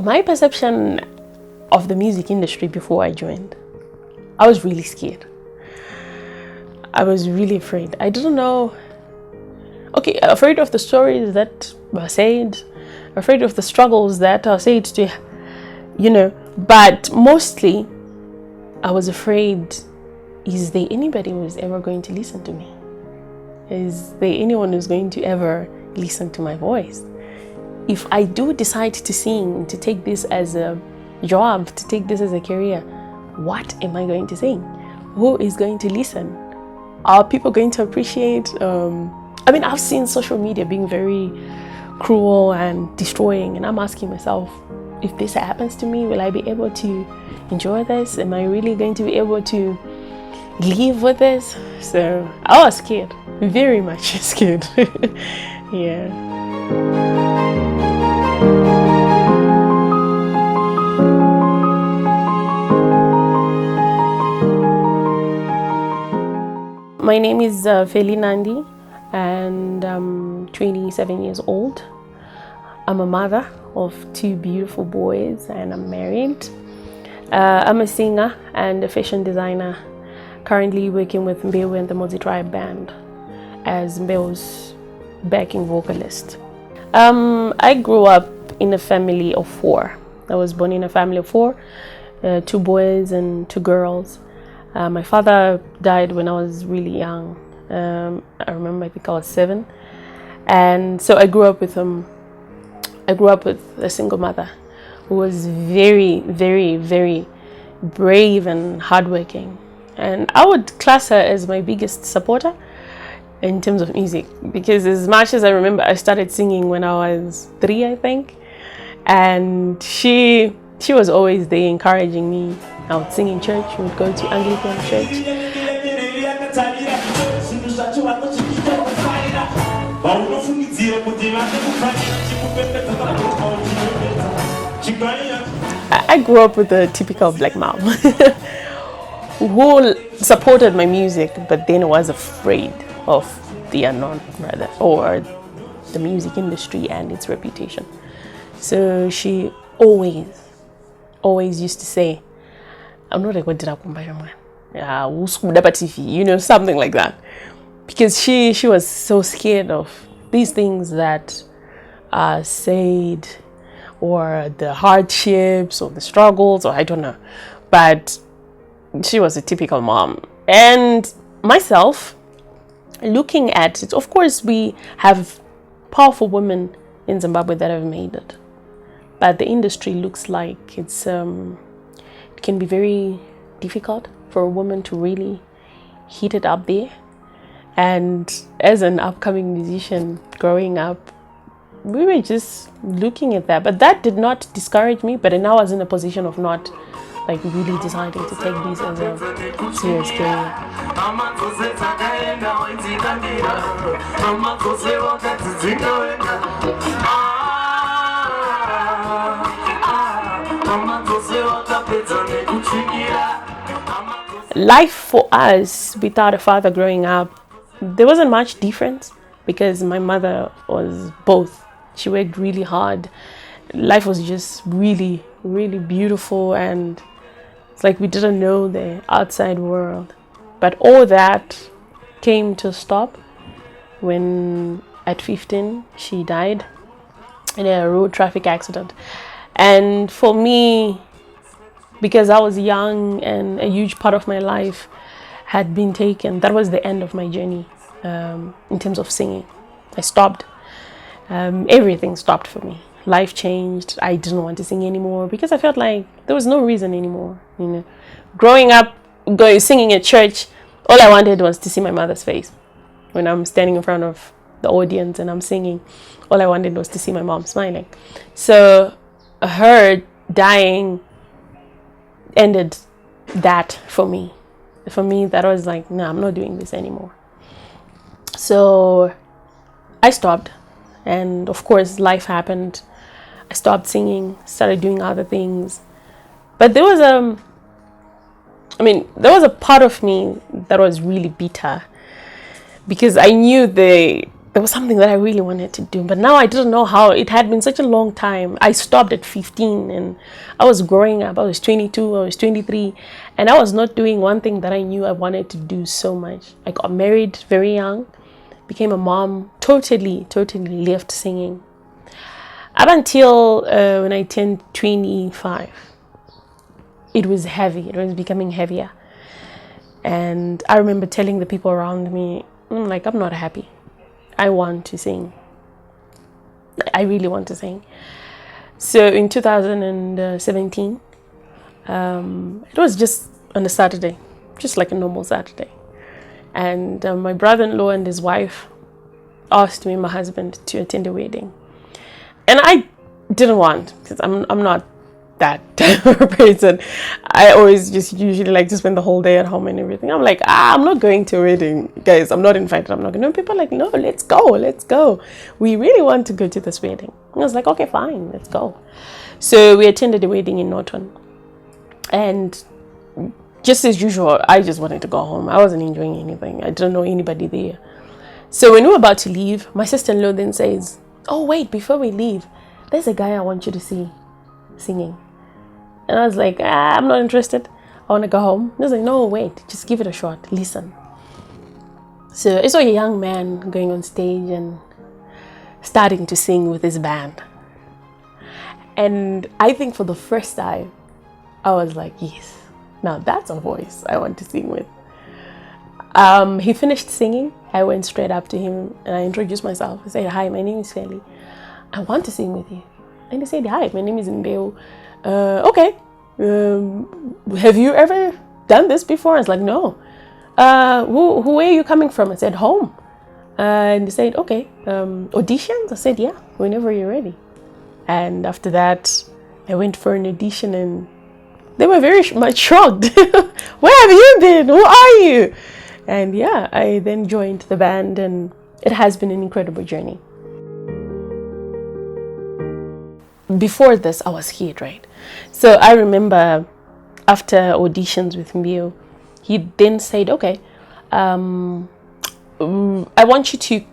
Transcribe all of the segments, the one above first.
My perception of the music industry before I joined, I was really scared. I was really afraid. I didn't know. Okay, afraid of the stories that were said, afraid of the struggles that are said to, but mostly I was afraid, is there anybody who's ever going to listen to me? Is there anyone who's going to ever listen to my voice? If I do decide to sing, to take this as a job, to take this as a career, what am I going to sing? Who is going to listen? Are people going to appreciate? I've seen social media being very cruel and destroying, and I'm asking myself, if this happens to me, will I be able to enjoy this? Am I really going to be able to live with this? So I was scared, very much scared. Yeah. My name is Feli Nandi, and I'm 27 years old. I'm a mother of 2 beautiful boys, and I'm married. I'm a singer and a fashion designer, currently working with Mbeu and the multi-tribe band as Mbeu's backing vocalist. I grew up in a family of 4. I was born in a family of 4, 2 boys and 2 girls. My father died when I was really young. I remember, I think I was 7. And so I grew up with him. I grew up with a single mother who was very, very, very brave and hardworking. And I would class her as my biggest supporter in terms of music, because as much as I remember, I started singing when I was 3, I think. And she was always there encouraging me. I would sing in church. We would go to Anglican church. I grew up with a typical black mom who supported my music, but then was afraid of the unknown, rather, or the music industry and its reputation. So she always used to say, I'm not a good man. Something like that. Because she was so scared of these things that are said, or the hardships or the struggles, or I don't know. But she was a typical mom. And myself, looking at it, of course we have powerful women in Zimbabwe that have made it. But the industry looks like it can be very difficult for a woman to really hit it up there. And as an upcoming musician growing up, we were just looking at that. But that did not discourage me. But now I was in a position of not really deciding to take this as a serious career. Life for us without a father growing up, there wasn't much difference, because my mother was both. She worked really hard. Life was just really, really beautiful, and it's like we didn't know the outside world. But all that came to a stop when at 15 she died in a road traffic accident. And for me, because I was young and a huge part of my life had been taken, that was the end of my journey in terms of singing. I stopped. Everything stopped for me. Life changed. I didn't want to sing anymore because I felt like there was no reason anymore. Growing up, singing at church, all I wanted was to see my mother's face. When I'm standing in front of the audience and I'm singing, all I wanted was to see my mom smiling. So her dying ended that for me. For me, that was like, no, I'm not doing this anymore. So I stopped, and of course life happened. I stopped singing, started doing other things. But there was a part of me that was really bitter, because I knew the there was something that I really wanted to do, but now I didn't know how. It had been such a long time. I stopped at 15 and I was growing up. I was 22, I was 23, and I was not doing one thing that I knew I wanted to do so much. I got married very young, became a mom, totally left singing. Up until when I turned 25, it was heavy. It was becoming heavier. And I remember telling the people around me, like, I'm not happy. I want to sing. I really want to sing. So in 2017, it was just on a Saturday, just like a normal Saturday. And my brother-in-law and his wife asked me, my husband, to attend a wedding. And I didn't want, because I'm not that type of person. I always just usually like to spend the whole day at home and everything. I'm like, I'm not going to a wedding, guys. I'm not invited. I'm not going to. People are like, no, let's go. We really want to go to this wedding. And I was like, okay, fine, let's go. So we attended a wedding in Norton, and just as usual, I just wanted to go home. I wasn't enjoying anything. I didn't know anybody there. So when we were about to leave, my sister-in-law then says, oh wait, before we leave, there's a guy I want you to see singing. And I was like, I'm not interested. I want to go home. He was like, no, wait, just give it a shot. Listen. So I saw a young man going on stage and starting to sing with his band. And I think for the first time, I was like, yes, now that's a voice I want to sing with. He finished singing. I went straight up to him and I introduced myself. I said, hi, my name is Feli. I want to sing with you. And he said, hi, my name is Mbeu. Okay. Have you ever done this before? I was like, no. Where are you coming from? I said, home. And he said, okay. Auditions? I said, yeah, whenever you're ready. And after that, I went for an audition and they were very much shocked. Where have you been? Who are you? And yeah, I then joined the band and it has been an incredible journey. Before this, I was scared, right? So I remember after auditions with Mbeu, he then said, okay, I want you to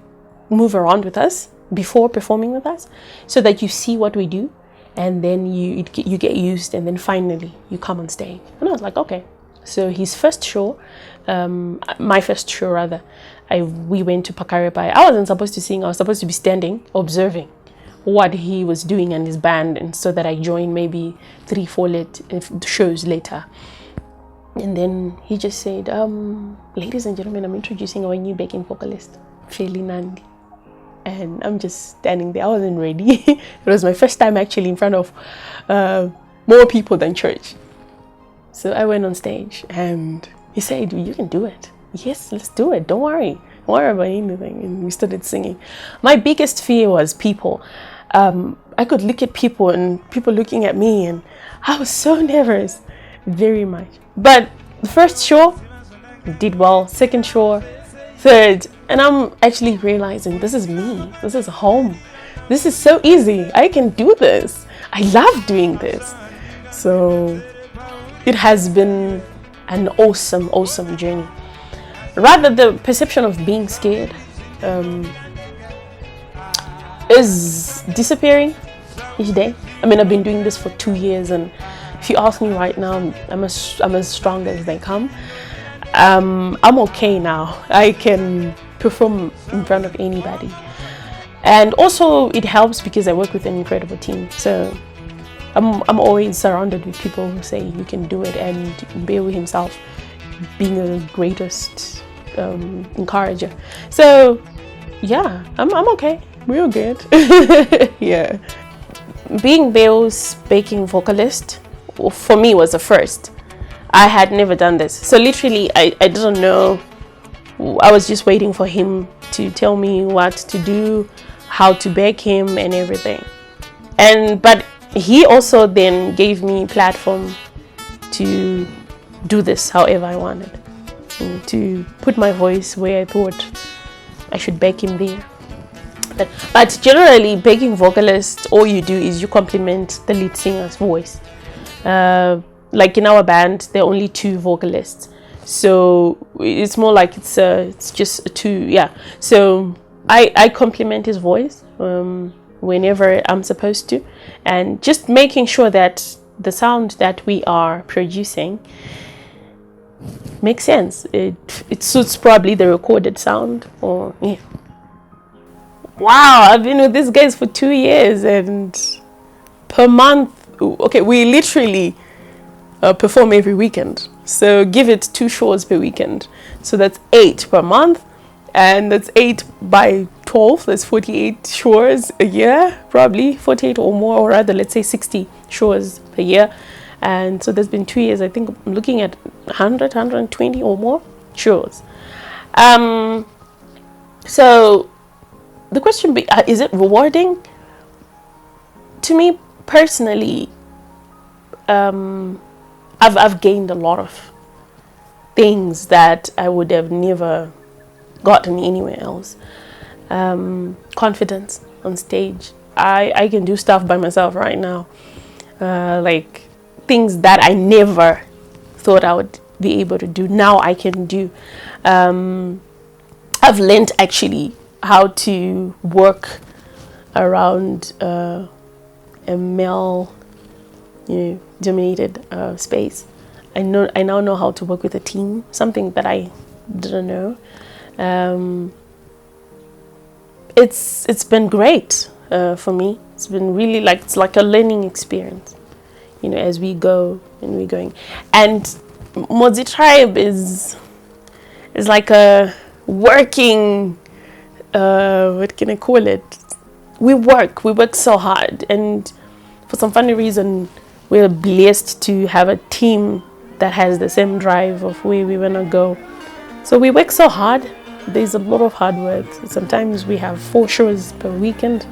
move around with us before performing with us so that you see what we do and then you get used and then finally you come on stage. And I was like, okay. So his first show, my first show rather, we went to Pakarepai. I wasn't supposed to sing. I was supposed to be standing, observing what he was doing and his band, and so that I joined maybe 3-4 shows later. And then he just said, ladies and gentlemen, I'm introducing our new backing vocalist, Feli Nandi. And I'm just standing there. I wasn't ready. It was my first time actually in front of more people than church. So I went on stage and he said, you can do it. Yes, let's do it. Don't worry. Don't worry about anything. And we started singing. My biggest fear was people. I could look at people and people looking at me and I was so nervous, very much. But the first show, did well. Second show, third. And I'm actually realizing this is me. This is home. This is so easy. I can do this. I love doing this. So it has been an awesome journey. Rather, the perception of being scared is disappearing each day. I mean, I've been doing this for 2 years, and if you ask me right now, I'm as strong as they come. I'm okay now. I can perform in front of anybody, and also it helps because I work with an incredible team. So I'm always surrounded with people who say you can do it, and Mbeu himself being the greatest encourager. So yeah, I'm okay. Real good. Yeah. Being Mbeu's backing vocalist for me was a first. I had never done this. So literally I didn't know. I was just waiting for him to tell me what to do, how to back him and everything. But he also then gave me platform to do this however I wanted, to put my voice where I thought I should back him there. But generally, backing vocalist, all you do is you complement the lead singer's voice. Like in our band, there are only 2 vocalists, so it's more like it's just 2. Yeah. So I compliment his voice whenever I'm supposed to, and just making sure that the sound that we are producing makes sense. It suits probably the recorded sound. Or yeah. Wow, I've been with these guys for 2 years, and per month, okay, we literally perform every weekend. So give it 2 shows per weekend. So that's 8 per month, and that's 8 by 12. That's 48 shows a year, probably 48 or more, or rather, let's say 60 shows per year. And so there's been 2 years. I think I'm looking at 100, 120 or more shows. So the question is it rewarding? To me personally, I've gained a lot of things that I would have never gotten anywhere else. Confidence on stage. I can do stuff by myself right now, like things that I never thought I would be able to do. Now I can do. I've learned actually how to work around a male, dominated space. I now know how to work with a team, something that I didn't know. It's been great for me. It's been really it's like a learning experience, as we go and we're going. And Modzi Tribe is like a working, what can I call it? We work so hard, and for some funny reason, we're blessed to have a team that has the same drive of where we want to go. So we work so hard. There's a lot of hard work. Sometimes we have 4 shows per weekend,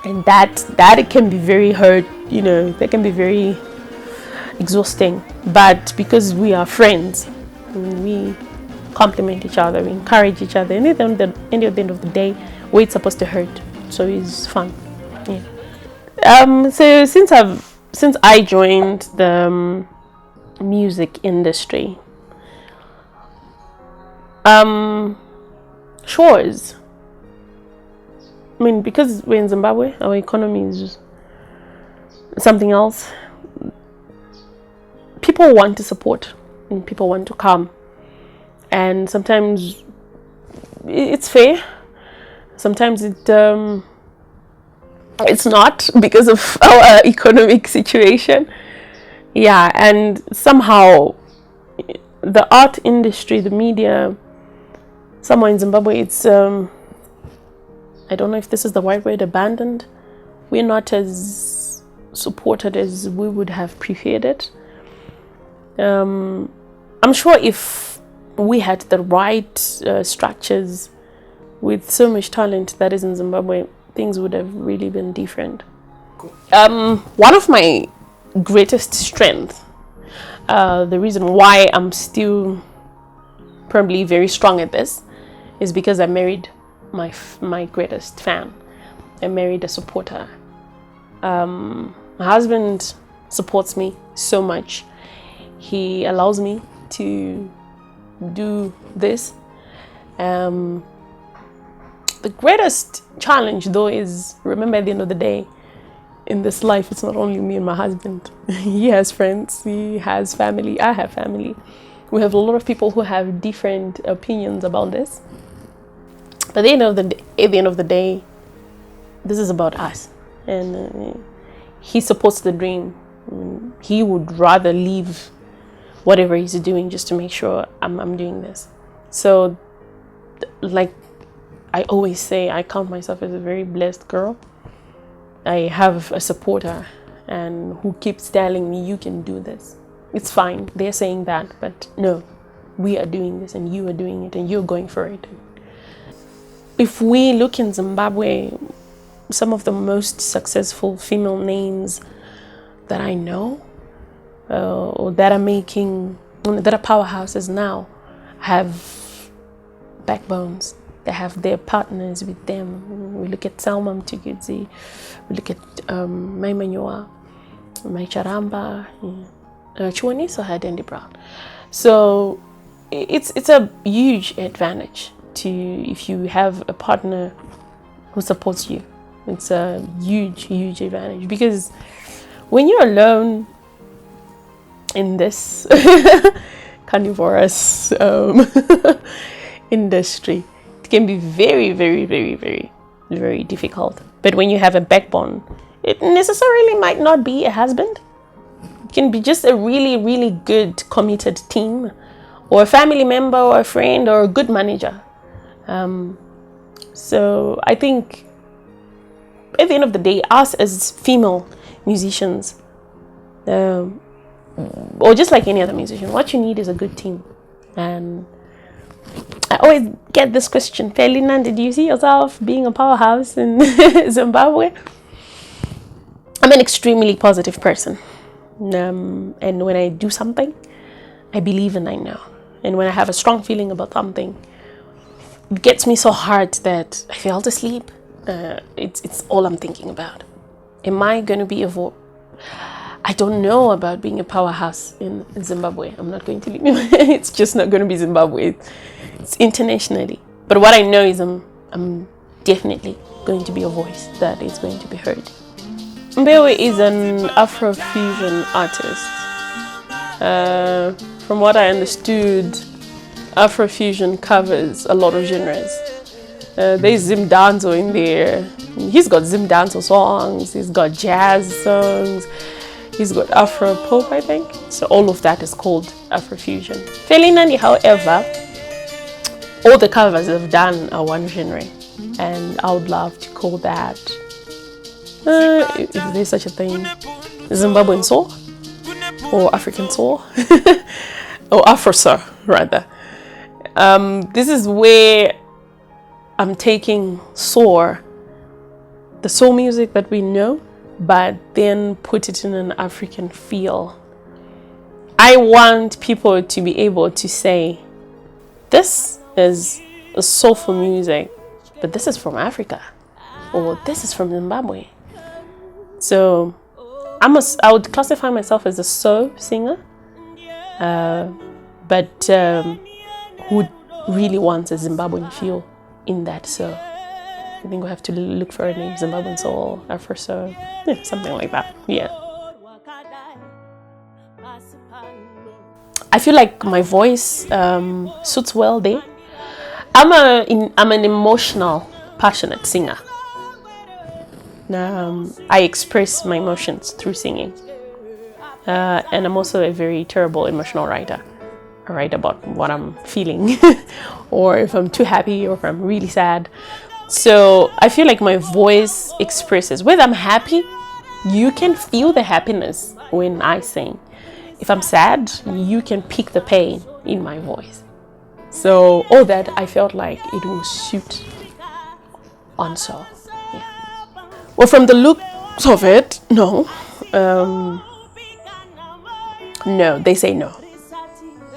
and that it can be very hard, that can be very exhausting. But because we are friends, we compliment each other, we encourage each other, and at the end of the day, where it's supposed to hurt, so it's fun. Yeah. So since I joined the music industry, shows. I mean, because we're in Zimbabwe, our economy is something else. People want to support, and people want to come, and sometimes it's fair. Sometimes it's not, because of our economic situation. Yeah, and somehow the art industry, the media, somewhere in Zimbabwe, it's I don't know if this is the right word, abandoned. We're not as supported as we would have preferred it. I'm sure if we had the right structures with so much talent that is in Zimbabwe, things would have really been different. One of my greatest strengths, the reason why I'm still probably very strong at this, is because I married my greatest fan. I married a supporter. My husband supports me so much. He allows me to do this. The greatest challenge, though, is, remember, at the end of the day, in this life, it's not only me and my husband. He has friends, he has family, I have family. We have a lot of people who have different opinions about this. But at the end of the day, this is about us. And he supports the dream. He would rather leave whatever he's doing just to make sure I'm doing this. So, like I always say, I count myself as a very blessed girl. I have a supporter and who keeps telling me, you can do this. It's fine, they're saying that, but no, we are doing this and you are doing it and you're going for it. If we look in Zimbabwe, some of the most successful female names that I know, or that are powerhouses now, have backbones. They have their partners with them. We look at Salma Mtigidzi, we look at Mai Manyoa, Mai Charamba, Chiwoniso had Andy Brown. So it's a huge advantage if you have a partner who supports you. It's a huge advantage, because when you're alone in this carnivorous industry, it can be very difficult. But when you have a backbone, it necessarily might not be a husband. It can be just a really good committed team, or a family member, or a friend, or a good manager. So I think at the end of the day, us as female musicians, or just like any other musician, what you need is a good team. And I always get this question: Feli Nandi, do you see yourself being a powerhouse in Zimbabwe? I'm an extremely positive person. And when I do something, I believe and I know. And when I have a strong feeling about something, it gets me so hard that I fell asleep. It's all I'm thinking about. Am I going to be I don't know about being a powerhouse in Zimbabwe. I'm not going to leave. It's just not going to be Zimbabwe. It's internationally. But what I know is I'm definitely going to be a voice that is going to be heard. Mbeu is an Afrofusion artist. From what I understood, Afrofusion covers a lot of genres. There's Zim Danzo in there. He's got Zim Danzo songs. He's got jazz songs. He's got Afro pop, I think. So all of that is called Afrofusion. Feli Nandi, however, all the covers I've done are one genre, and I would love to call that, if there's such a thing, Zimbabwean Soul, or African Soul, or Afro Soul rather. This is where I'm taking the soul music that we know, but then put it in an African feel. I want people to be able to say, this is a soulful music, but this is from Africa, or this is from Zimbabwe. So I would classify myself as a soul singer, but who really wants a Zimbabwean feel in that. So I think we'll have to look for a name: Zimbabwean Soul, Afro Soul, yeah, something like that. Yeah. I feel like my voice suits well there. I'm an emotional, passionate singer. I express my emotions through singing, and I'm also a very terrible emotional writer. I write about what I'm feeling, or if I'm too happy, or if I'm really sad. So I feel like my voice expresses. Whether I'm happy, you can feel the happiness when I sing. If I'm sad, you can pick the pain in my voice. So all that, I felt like it will suit on soul. Yeah. Well, from the looks of it, no. No, they say no.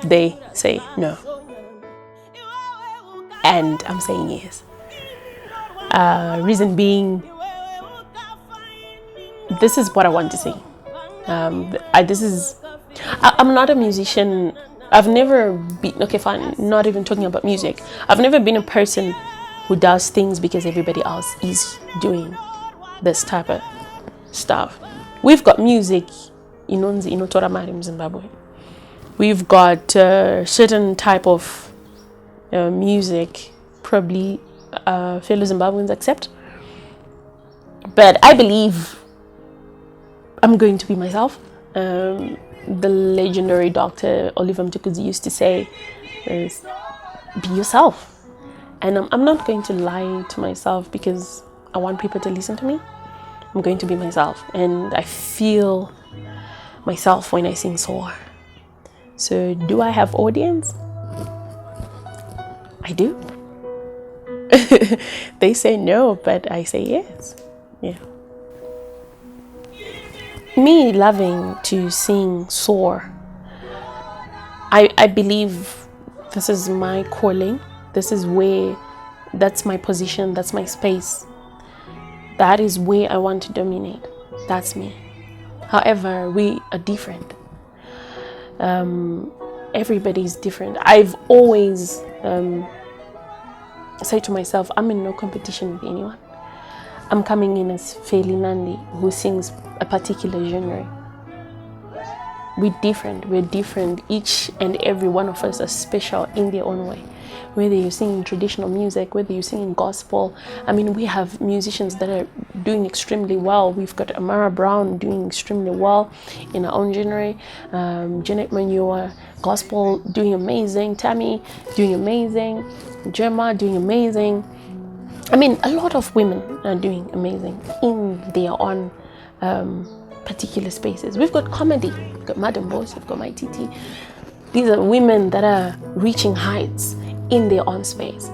They say no. And I'm saying yes. Reason being, this is what I want to sing. I'm not a musician. I've never been, okay fine, not even talking about music. I've never been a person who does things because everybody else is doing this type of stuff. We've got music, inonzi inotora mari in Zimbabwe. We've got certain type of music, probably fellow Zimbabweans accept. But I believe I'm going to be myself. The legendary Dr. Oliver Mtukudzi used to say, is, be yourself. And I'm not going to lie to myself because I want people to listen to me. I'm going to be myself. And I feel myself when I sing soul. So do I have audience? I do. They say no, but I say yes. Yeah. Me loving to sing soul, I believe this is my calling. This is where, that's my position, that's my space. That is where I want to dominate. That's me. However, we are different. Everybody's different. I've always say to myself, I'm in no competition with anyone. I'm coming in as Feli Nandi, who sings a particular genre. We're different. Each and every one of us are special in their own way. Whether you're singing traditional music, whether you're singing gospel. I mean, we have musicians that are doing extremely well. We've got Amara Brown doing extremely well in her own genre. Janet Manua, gospel, doing amazing. Tammy, doing amazing. Gemma, doing amazing. I mean, a lot of women are doing amazing in their own particular spaces. We've got comedy, we've got Madam Boss, we've got My TT. These are women that are reaching heights in their own space.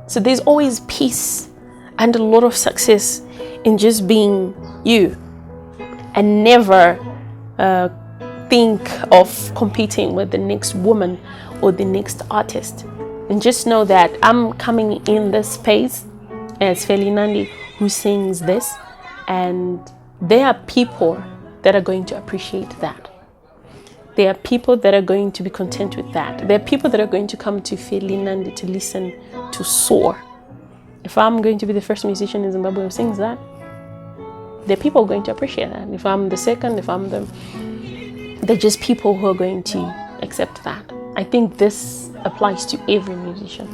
So there's always peace and a lot of success in just being you, and never think of competing with the next woman or the next artist. And just know that I'm coming in this space as Feli Nandi, who sings this, and there are people that are going to appreciate that. There are people that are going to be content with that. There are people that are going to come to Feli Nandi to listen to soar. If I'm going to be the first musician in Zimbabwe who sings that, there are people going to appreciate that. If I'm the second, they're just people who are going to accept that. I think this applies to every musician.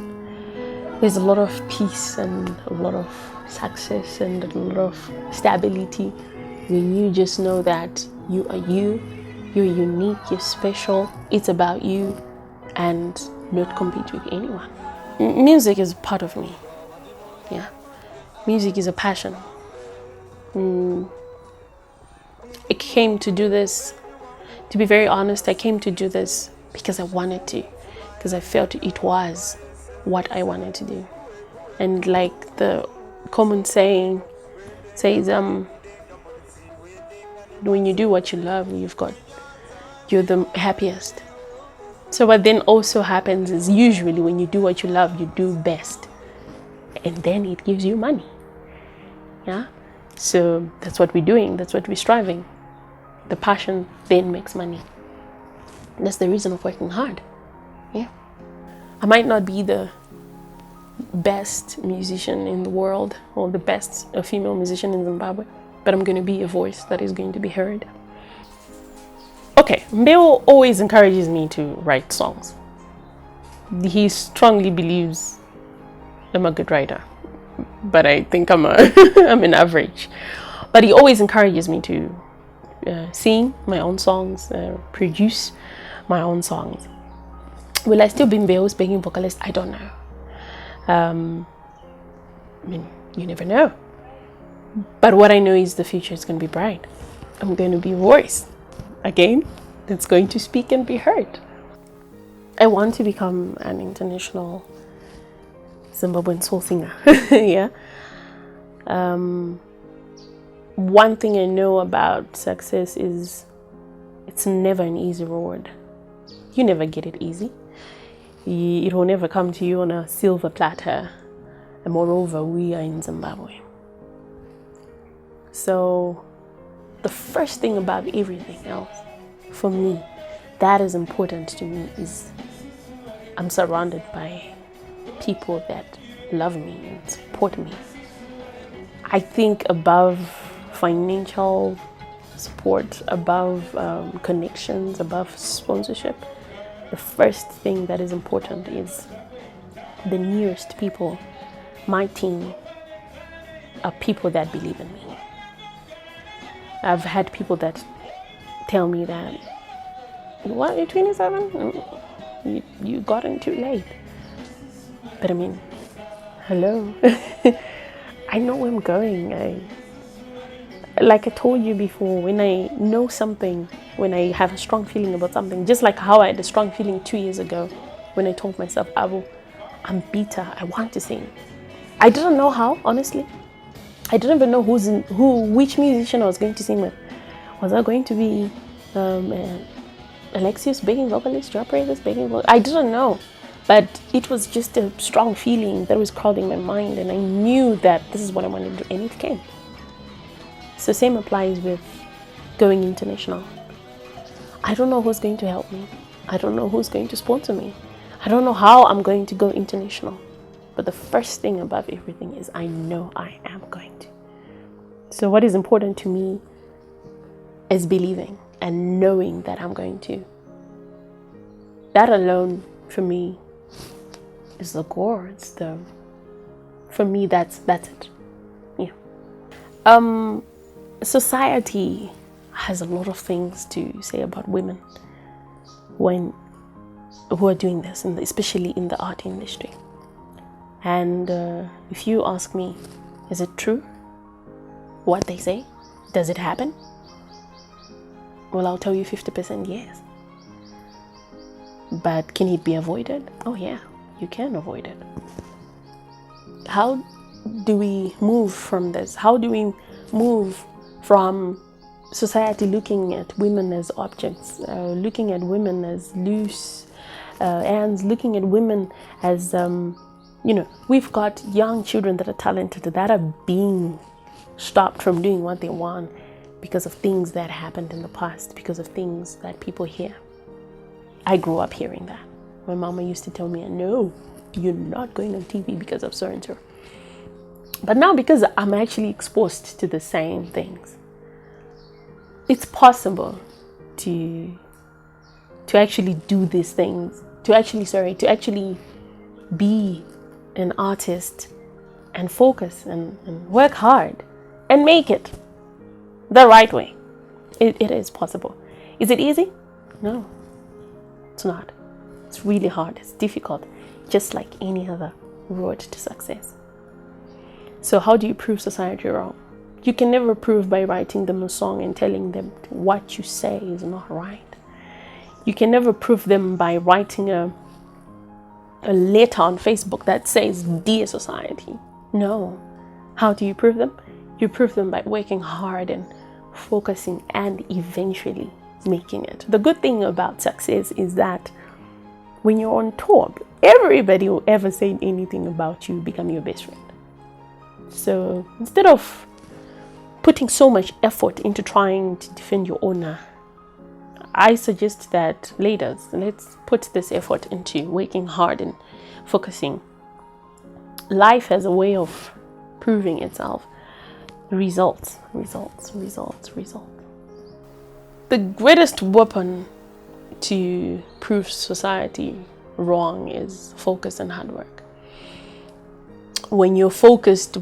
There's a lot of peace and a lot of success and a lot of stability when you just know that you are you, you're unique, you're special, it's about you, and not compete with anyone. Music is part of me. Yeah, music is a passion. I came to do this, to be very honest, I came to do this because I wanted to, because I felt it was what I wanted to do. And like the common saying says, when you do what you love, you're the happiest. So what then also happens is, usually when you do what you love, you do best, and then it gives you money. Yeah, so that's what we're doing, that's what we're striving. The passion then makes money. That's the reason of working hard. Yeah, I might not be the best musician in the world or the best female musician in Zimbabwe, but I'm going to be a voice that is going to be heard. Okay, Mbeu always encourages me to write songs. He strongly believes I'm a good writer, but I think I'm an average. But he always encourages me to sing my own songs, produce my own songs. Will I still be Mbeu's backing vocalist? I don't know. I mean, you never know. But what I know is the future is going to be bright. I'm going to be a voice, again, that's going to speak and be heard. I want to become an international Zimbabwean soul singer. Yeah. One thing I know about success is it's never an easy road. You never get it easy. It will never come to you on a silver platter. And moreover, we are in Zimbabwe. So the first thing about everything else, for me, that is important to me, is I'm surrounded by people that love me and support me. I think above financial support, above connections, above sponsorship, the first thing that is important is the nearest people. My team are people that believe in me. I've had people that tell me that, what, you're 27? You got in too late. But I mean, hello. I know where I'm going. Like I told you before, when I know something, when I have a strong feeling about something, just like how I had a strong feeling 2 years ago when I told myself, Abu, I'm bitter, I want to sing. I didn't know how, honestly. I didn't even know which musician I was going to sing with. Was I going to be Alexius begging vocalist, Joe Prater's begging vocalist? I didn't know. But it was just a strong feeling that was crowding my mind, and I knew that this is what I wanted to do, and it came. So same applies with going international. I don't know who's going to help me. I don't know who's going to sponsor me. I don't know how I'm going to go international. But the first thing above everything is I know I am going to. So what is important to me is believing and knowing that I'm going to. That alone for me is the core. For me that's it. Yeah. Society has a lot of things to say about women who are doing this, and especially in the art industry. And if you ask me, is it true what they say? Does it happen? Well, I'll tell you 50% yes. But can it be avoided? Oh yeah, you can avoid it. How do we move from this? How do we move from society looking at women as objects, looking at women as loose ends, looking at women as, we've got young children that are talented, that are being stopped from doing what they want because of things that happened in the past, because of things that people hear. I grew up hearing that. My mama used to tell me, no, you're not going on TV because of so and so. But now, because I'm actually exposed to the same things, it's possible to actually do these things, to actually be an artist and focus and work hard and make it the right way. It is possible. Is it easy? No, it's not. It's really hard. It's difficult, just like any other road to success. So how do you prove society wrong? You can never prove by writing them a song and telling them what you say is not right. You can never prove them by writing a letter on Facebook that says, "Dear society." No. How do you prove them? You prove them by working hard and focusing and eventually making it. The good thing about success is that when you're on top, everybody who ever said anything about you become your best friend. So instead of putting so much effort into trying to defend your honor, I suggest that ladies, let's put this effort into working hard and focusing. Life has a way of proving itself. Results. The greatest weapon to prove society wrong is focus and hard work. When you're focused,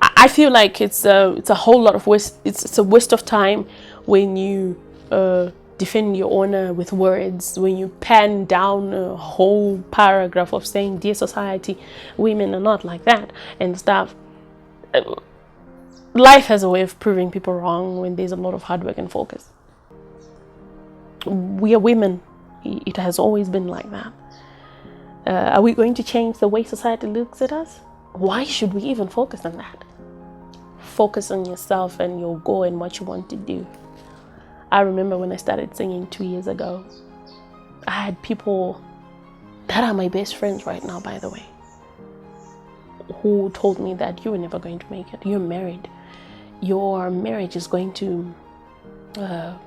I feel like it's a whole lot of waste. It's a waste of time when you defend your honor with words, when you pen down a whole paragraph of saying, "Dear society, women are not like that," and stuff. Life has a way of proving people wrong when there's a lot of hard work and focus. We are women. It has always been like that. Are we going to change the way society looks at us? Why should we even focus on that? Focus on yourself and your goal and what you want to do. I remember when I started singing 2 years ago, I had people that are my best friends right now, by the way, who told me that you were never going to make it. You're married. Your marriage is going to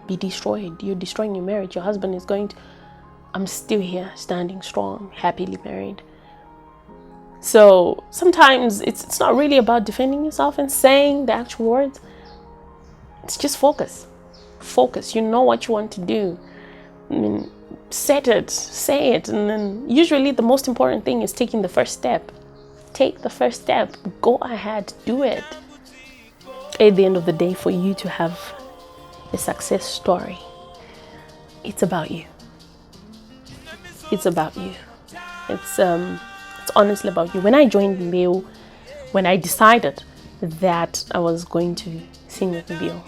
be destroyed. You're destroying your marriage. Your husband is going to... I'm still here, standing strong, happily married. So sometimes it's not really about defending yourself and saying the actual words. It's just focus. Focus. You know what you want to do. I mean, set it, say it, and then usually the most important thing is taking the first step. Take the first step. Go ahead, do it. At the end of the day, for you to have a success story, it's about you. It's about you. It's honestly about you. When I joined Mbeu, when I decided that I was going to sing with Mbeu,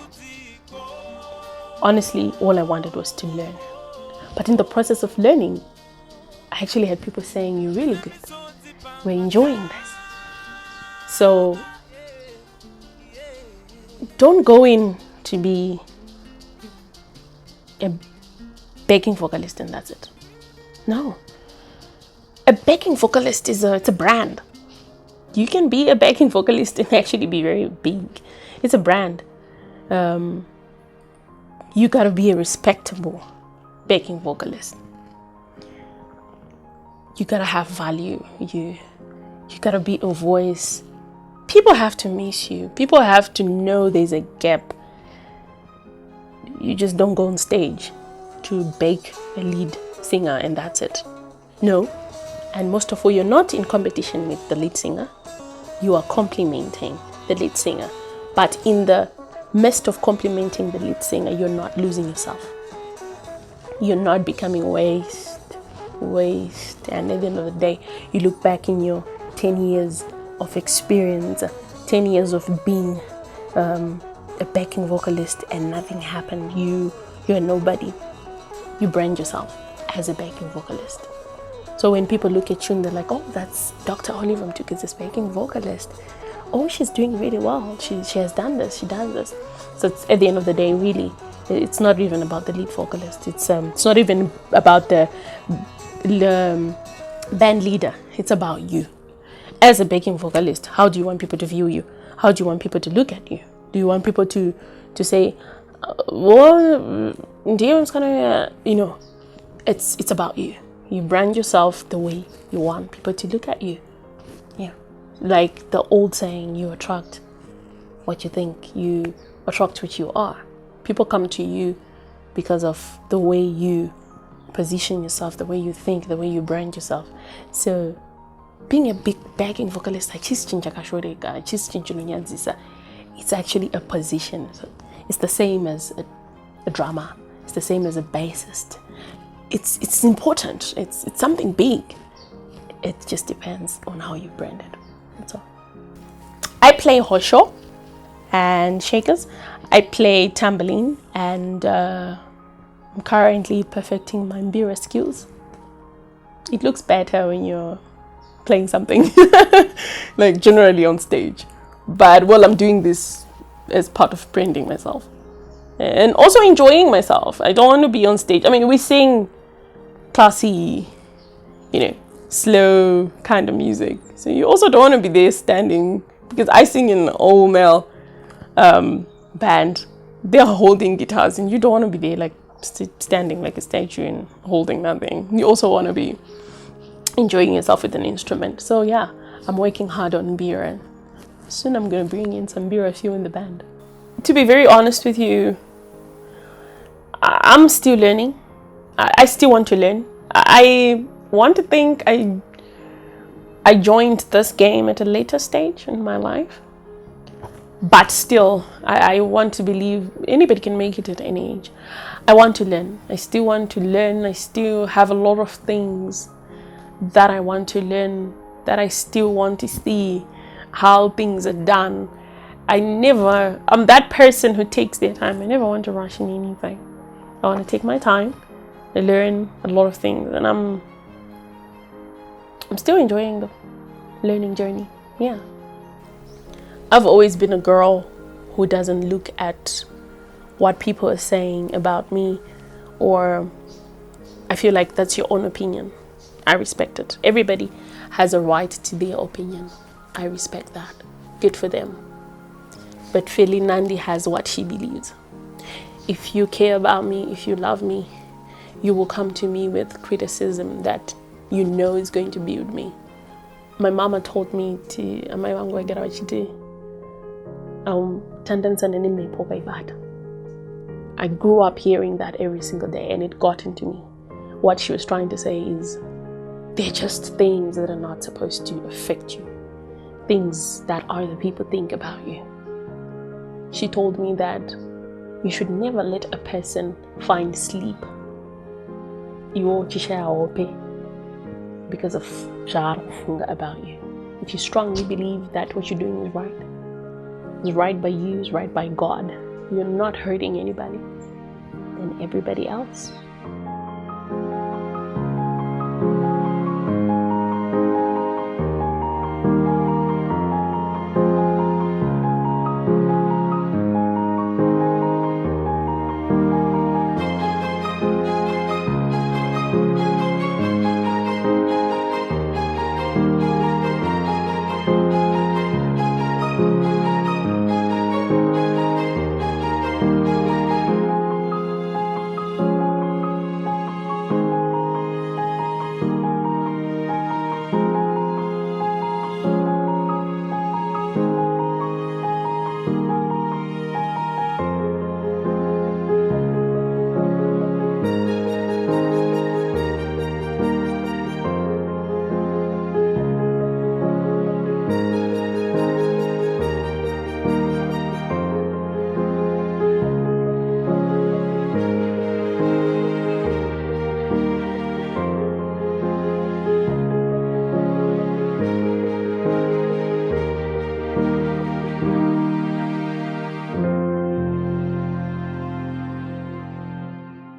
honestly, all I wanted was to learn. But in the process of learning, I actually had people saying, "You're really good. We're enjoying this." So don't go in to be a backing vocalist and that's it. No. A backing vocalist it's a brand. You can be a backing vocalist and actually be very big. It's a brand. You gotta be a respectable backing vocalist. you gotta have value. You gotta be a voice. People have to miss you. People have to know there's a gap. You just don't go on stage to beg a lead singer and that's it. No. And most of all, you're not in competition with the lead singer. You are complimenting the lead singer. But in the midst of complimenting the lead singer, you're not losing yourself. You're not becoming waste. And at the end of the day, you look back in your 10 years of experience, 10 years of being a backing vocalist, and nothing happened. You're nobody. You brand yourself as a backing vocalist. So when people look at you and they're like, oh, that's Dr. Oliver Mtukudzi's backing vocalist. Oh, she's doing really well. She has done this. She does this. So it's, at the end of the day, really, it's not even about the lead vocalist. It's not even about the band leader. It's about you. As a backing vocalist, how do you want people to view you? How do you want people to look at you? Do you want people to say, well, it's about you. You brand yourself the way you want people to look at you. Yeah. Like the old saying, you attract what you think, you attract what you are. People come to you because of the way you position yourself, the way you think, the way you brand yourself. So being a big backing vocalist, it's actually a position. So it's the same as a drummer. It's the same as a bassist. It's important. It's something big. It just depends on how you brand it. That's all. I play hosho and shakers. I play tambourine, and I'm currently perfecting my Mbeu skills. It looks better when you're playing something like generally on stage, but while I'm doing this as part of branding myself and also enjoying myself. I don't want to be on stage. I mean, we sing classy, slow kind of music, so you also don't want to be there standing, because I sing in an all male band. They're holding guitars and you don't want to be there like standing like a statue and holding nothing. You also want to be enjoying yourself with an instrument. So yeah, I'm working hard on Mbeu, and soon I'm going to bring in some Mbeu few in the band. To be very honest with you, I'm still learning. I still want to learn. I want to think I joined this game at a later stage in my life, but still I want to believe anybody can make it at any age. I want to learn. I still want to learn. I still have a lot of things that I want to learn, that I still want to see how things are done. I'm that person who takes their time. I never want to rush in anything. I want to take my time. I learn a lot of things, and I'm still enjoying the learning journey. Yeah. I've always been a girl who doesn't look at what people are saying about me, or I feel like that's your own opinion. I respect it. Everybody has a right to their opinion. I respect that. Good for them. But Feli Nandi has what she believes. If you care about me, if you love me, you will come to me with criticism that you know is going to build me. My mama told me to, I grew up hearing that every single day, and it got into me. What she was trying to say is, they're just things that are not supposed to affect you. Things that other people think about you. She told me that you should never let a person find sleep because of about you. If you strongly believe that what you're doing is right by you, is right by God, you're not hurting anybody, then everybody else